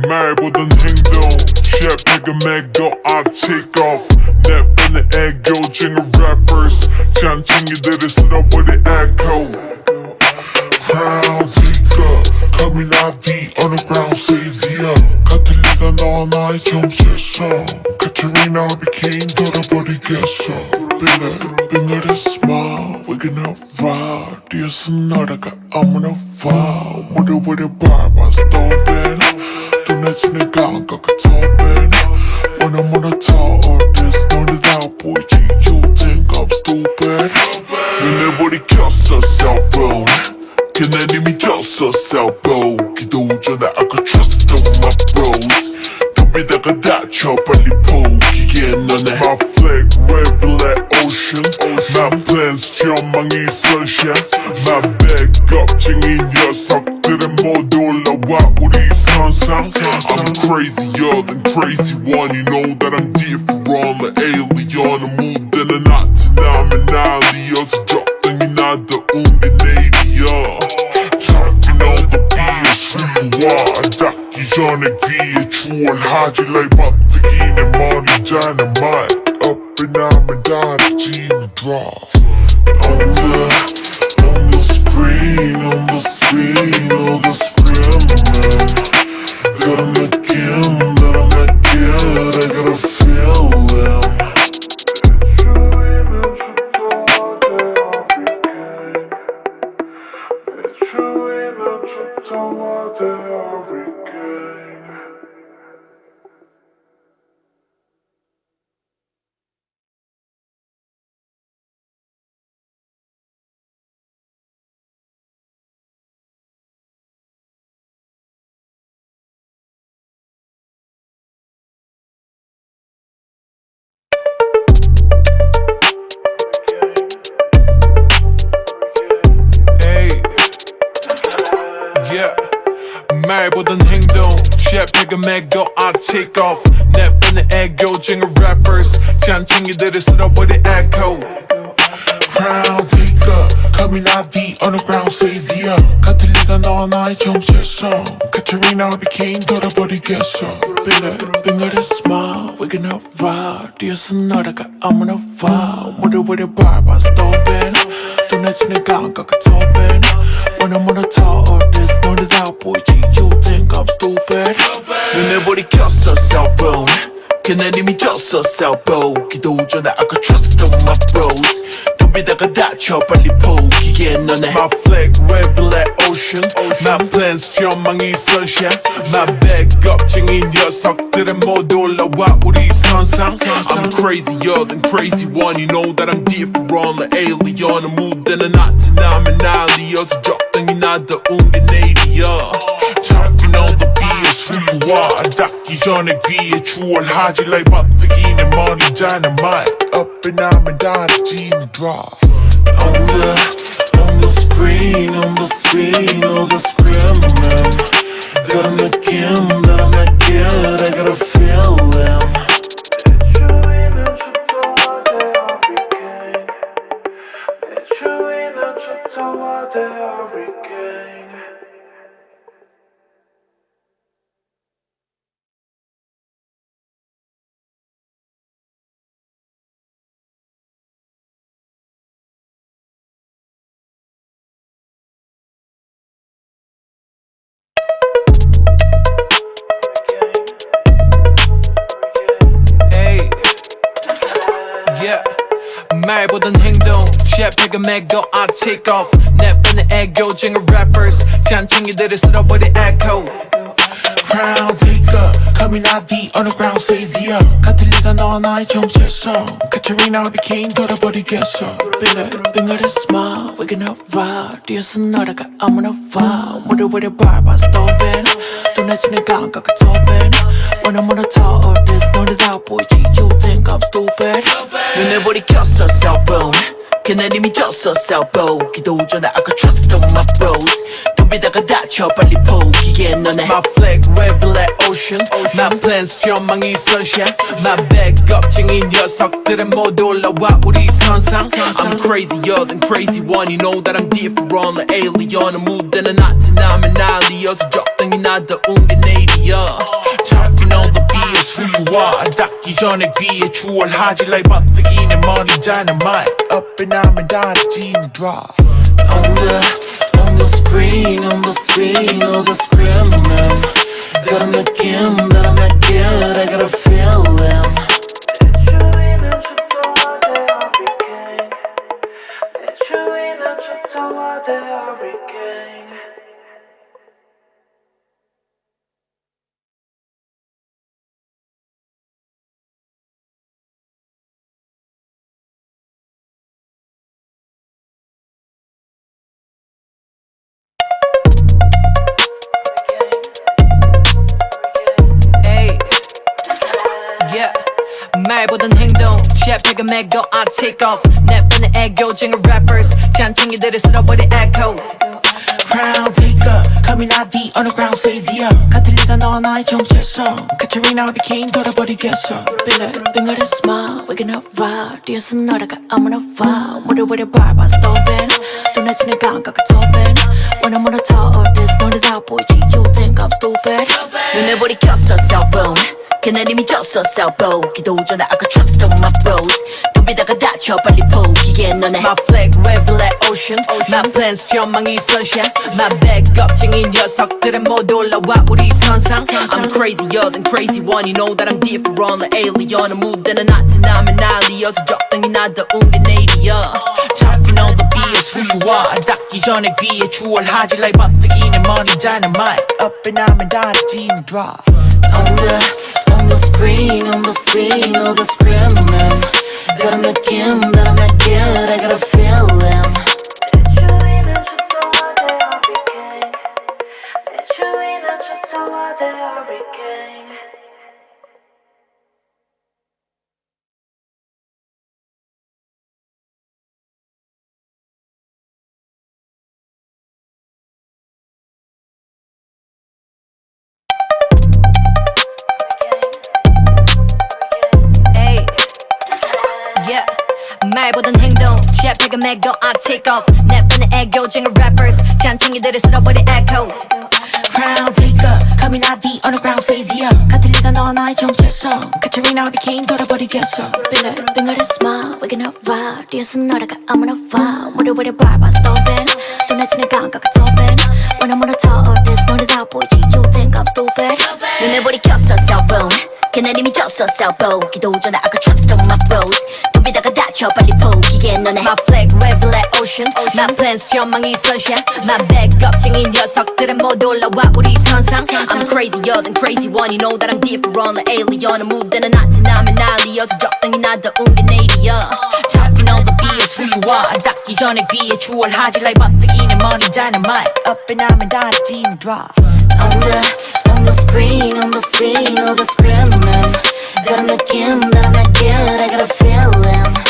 말보단 행동 셰프가 매고 I take off 내 뻔의 애교쟁이 rappers 잔챙이들을 쓸어버린 echo Crown taker coming out the underground savior 같은 리가 너와 나의 정체성 Katrina Hurricane 돌아버리겠어 빙글빙글의 smile We gonna ride 뒤에서 날아가 아무나 wow 무릎을 밟아 stomping 둔해지는 감각 top 원어문을 tall this 너는 다 보이지 You think I'm stupid 눈에 불이 켰어 cell phone 그날 이미 졌어 cell phone 기도 전에 I could trust on my bros 덤비다가 다쳐 빨리 포기해 너네 My flag wave like ocean My plans 전망이 sunshine My backup 쟁이 녀석들은 모두 올라와 우리 선상 I'm crazier than crazy one You know that I'm different The alien 무대는 나타나면 난리여서 적당히 나다운 게 내일이야 Talking all the BS who you are 닿기 전에 귀에 추월하지 like 버티기 내 머리 dynamite Up and 하면 다르지는 drop On the screen, on the scene, on the screaming 그런 느낌 that I'm not good I got a feeling 말보단 행동 셰프가 매고 I take off 내 뻔의 애교쟁이 rappers 잔챙이들을 쓸어버린 echo Crown taker coming out the underground savior 같은 리가 너와 나의 정체성 Katrina Hurricane 돌아버리겠어 빙글빙글의 smile We gonna ride 뒤에서 날아가 아무나 wow 무릎을 밟아 stomping 둔해지는 감각 top 원어문을 tall this 너는 다 보이지 You think I'm stupid 눈에 불이 켰어 cell phone 그날 이미 졌어 cell phone 기도 전에 I could trust on my bros 덤비다가 다쳐 빨리 포기해 너네 My flag wave like ocean My plans 전망이 sunshine My backup 쟁이 녀석들은 모두 올라와 우리 선상 I'm crazier than crazy one You know that I'm different The alien 무대는 나타나면 난리여서 적당히 나다운 게 내일이야 Talking all the BS who you are 닿기 전에 귀에 추월하지 like 버티기 내 머리 dynamite Up and 하면 다르지는 drop On the screen, on the scene, on the screaming 그런 느낌 that I'm not good I got a feeling 말보단 행동 셰프가 매고 I take off 내 뻔의 애교쟁이 rappers 잔챙이들을 쓸어버린 echo Crown taker coming out the underground savior 같은 리가 너와 나의 정체성 Katrina Hurricane 돌아버리겠어 빙글빙글의 smile We gonna ride 뒤에서 날아가 아무나 wow 무릎을 밟아 stomping 둔해지는 감각 top 원어문을 tall this 너는 다 보이지 You think I'm stupid 눈에 불이 켰어 cell phone 그날 이미 졌어 cell phone 기도 전에 I could trust on my bros 덤비다가 다쳐 빨리 포기해 너네 My flag wave like ocean My plans 전망이 sunshine My backup 쟁이 녀석들은 모두 올라와 우리 선상 I'm crazier than crazy one You know that I'm different The alien 무대는 나타나면 난리여서 적당히 나다운 게 내일이야 와 닿기 전에 귀에 추월하지 like 버티기 내 머리 dynamite Up and 하면 다르지는 drop On the screen, on the scene, all the screaming. Got a 느낌 that I'm not good, I got a feeling. 말보단 행동 셰프가 맥도 I take off 내편의 애교쟁이 rappers 잔챙이들이 쓸어버린 echo Crown taker, coming out the underground savior. 같은 리가 너와 나의 정체성. Katrina Hurricane 돌아버리겠어. 빙글빙글 smile we gonna ride 뛰어서 날아가 아무나 와 무릎을 밟아 stomping 둔해지는 감각을 topping When I'm on the top of this 노래 다 보이지 You think I'm stupid 눈에 불이 켰어 cell phone 걔는 이미 졌어 cellphone 기도 전에 I could trust on my bros 덤비다가 다쳐 빨리 포기해 너네 My flag red black ocean My plans 전망이 sunshine My backup쟁이 녀석들은 모두 올라와 우리 선상 I'm crazier than crazy one You know that I'm different like alien 무대는 나타나면 난리여서 적당히 나다운 게 내일이야 Talking all the BS who you are 닿기 전에 귀에 추월하지 like 버티기 내 머리 dynamite Up and 하면 다르지는 drop On the screen, on the scene, all the screaming. Got a 느낌 that I'm not good, I got a feeling. Yeah. 말보단 행동 셰프가 맥도 I take off 내편의 애교쟁이 rappers 잔챙이들이 쓸어버린 echo Crown taker, coming out the underground savior. 같은 리가 너와 나의 정체성. Katrina Hurricane 돌아버리겠어. 빙글빙글 smile we gonna ride 뛰어서 날아가 아무나 와 무릎을 밟아 stomping 둔해지는 감각을 topping When I'm on the top of this 노래 다 보이지 You think I'm stupid 눈에 불이 켰어 cell phone 걔는 이미 졌어 cellphone 기도 전에 I could trust on my bros 덤비다가 다쳐 빨리 포기해 너네 My flag red black ocean My plans 전망이 sunshine My backup쟁이 녀석들은 모두 올라와 우리 선상 I'm crazier than crazy one You know that I'm different like alien 무대는 나타나면 난리여서 적당히 나다운 게 내일이야 Talking all the BS who you are 닿기 전에 귀에 추월하지 like 버티기 내 머리 dynamite Up and 하면 다르지는 drop On the screen, on the scene, all the screaming. Got a 느낌 that I'm not good, I got a feeling.